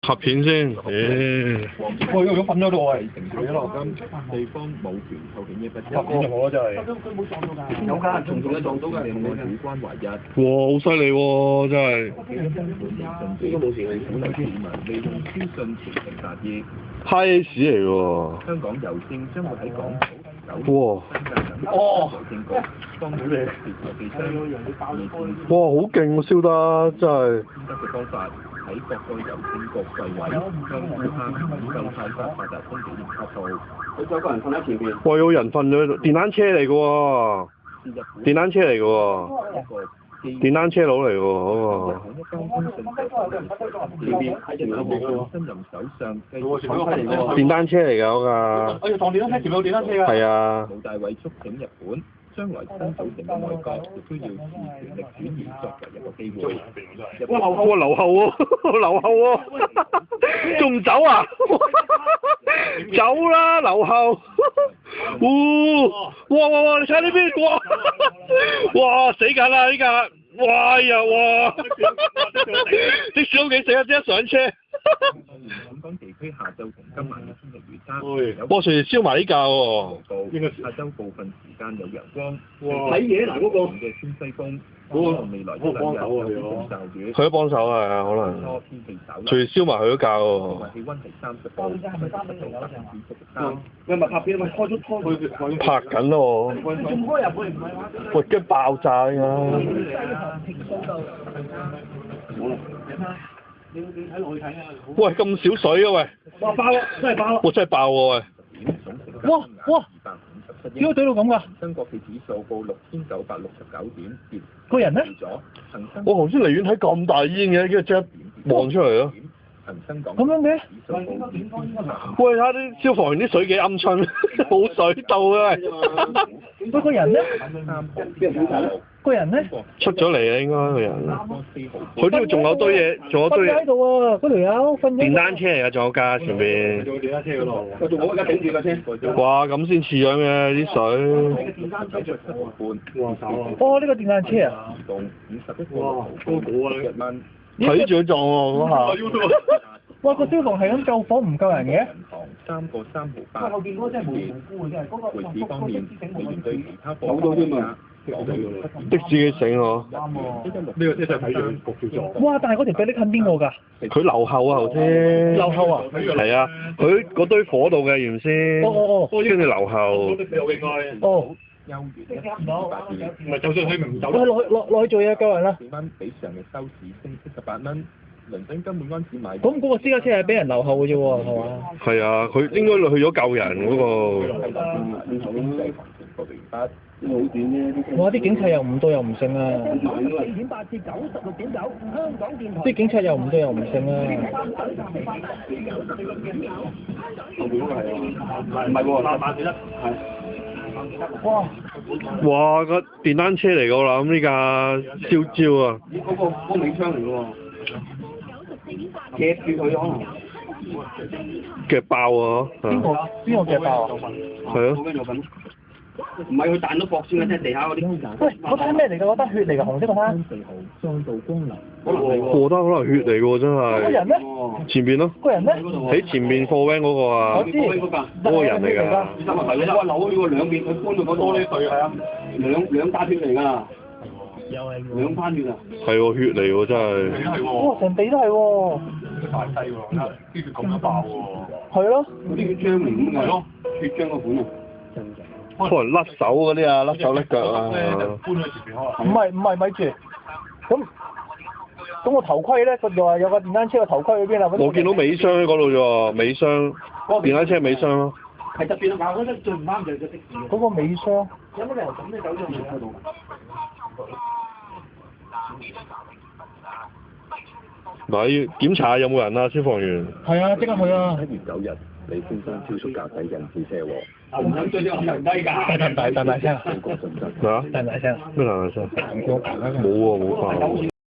拍片先，我如果瞓咗度，我係停住咗咯。對方冇權構成一筆拍片就好啦，真係。有㗎，重重嘅撞到㗎，你冇主關懷一。哇，好犀利喎，真係。應該冇事嘅，鼓勵市民利用資訊傳承達意。派 S 嚟喎。香港郵政將會喺港島、哇！哦，郵政局幫佢哋寄箱。哇，好勁喎，燒得真係。得嘅方法喺各個郵政局櫃位向顧客免費派發八達通紀念卡套。佢有個人瞓喺前邊。哇！有人瞓咗喺度，電單車嚟嘅喎。電單車嚟嘅喎。電單車佬嚟喎，嗰個。電單車嚟㗎嗰個。哎呀，當電單車，前面有電單車㗎。係啊。冇大偉促請日本，將來新組成嘅內閣亦都要視權力轉移作為一個機會。哇！留後喎，留後喎，仲唔走啊？走啦，留後。哇！你睇呢邊，哇！死緊啦呢架，哇呀哇！的士都幾死啊！即刻上車。本港地區下晝同今晚嘅天氣預測，波隨燒埋呢架喎。應該下晝部分時間有陽光。睇嘢嗱嗰個嘅偏西風，可能未來一兩日有幾陣驟雨。佢都幫手啊，可能。多天氣稍涼。隨燒埋佢嗰架喎。氣温係30度，濕度3%。喂，咪拍片咪開咗拖拍緊咯喎。仲開入去唔係話？喂，驚爆炸㗎！冇啦。你睇落去睇下。喂，咁少水啊喂！哇爆啊！真係爆啊！哇真係爆喎喂！哇！點解懟到咁㗎？恒生國企指數報6969點，跌。個人咧？我頭先離遠睇咁大煙嘅，跟住即刻望出嚟咯。恒生港咁樣嘅？喂，睇下啲消防員啲水幾鵪鶉，冇水到啊！喂，個人咧？個人咧？出咗嚟啊，應該個人。佢呢度仲有堆嘢，仲有堆嘢。喺度啊！嗰條友瞓咗。電單車嚟㗎，仲有架前邊。仲有電單車嗰度。仲好而家頂住架車。哇！咁先似樣嘅啲水。電單車着7.5哇！哦，呢個電單車啊！哇！高估啊！1蚊。睇住佢撞喎嗰下。哇！個消防係咁救火唔救人嘅。3個3毫8。後邊嗰個真係無緣無故嘅，真係嗰個。匯市方面，美元對其他貨幣價。的士幾醒喎！呢個真係睇住焗住咗。哇！但係嗰條鼻你近邊個㗎？佢留後啊頭先。留後啊？係啊，佢嗰堆火度嘅原先。跟住留後。哦。優元1.28唔係，就算佢唔走。落去做嘢救人啦。4蚊比上日收市升78蚊。倫敦金每安士買。咁嗰個私家車係俾人留後嘅啫喎，係嘛？係啊，佢應該去咗救人嗰個。哇！啲警察又唔到又唔勝啊！4.8至96.9，香港電台。啲警察又唔到又唔勝啊！唔係喎，8.1係。哇！哇！個電單車嚟㗎啦，咁呢架燒焦啊！嗰個尾槍嚟㗎喎，夾住佢可能。夾爆啊！邊個夾爆啊？係啊。唔係佢彈到膊先嘅，即係地下嗰啲。喂，嗰單咩嚟㗎？嗰單血嚟㗎，紅色嗰單。再度光臨。嗰單可能血嚟㗎喎，真係。個人咧？前邊咯。個人咧？喺前面貨 van 嗰個啊。我知。嗰個人嚟㗎。係啊，扭呢個兩邊，佢搬到嗰多呢對係啊，兩打血嚟㗎。又係兩番血啊！係喎，血嚟喎，真係。哇！成地都係喎。大細喎，啲血咁爆喎。係咯。嗰啲血漿嚟㗎嘛。係咯。血漿個款啊。可能甩手嗰啲啊，甩手甩腳啊。搬去前邊可能。唔係，咪住。咁個頭盔咧，佢又話有個電單車個頭盔喺邊啊？我見到尾箱喺嗰度啫喎，尾箱。電單車尾箱咯。係特別啊！我覺得最唔啱就係個的士。嗰個尾箱。有乜理由咁咧走咗去喺度？嗱，檢查下有冇人啊，消防員。係啊，即刻去啊！7月9日，李先生超速駕駛引致車禍。唔想追啲咁低㗎。大聲。咩啊？大聲。咩大聲？冇喎，冇發喎。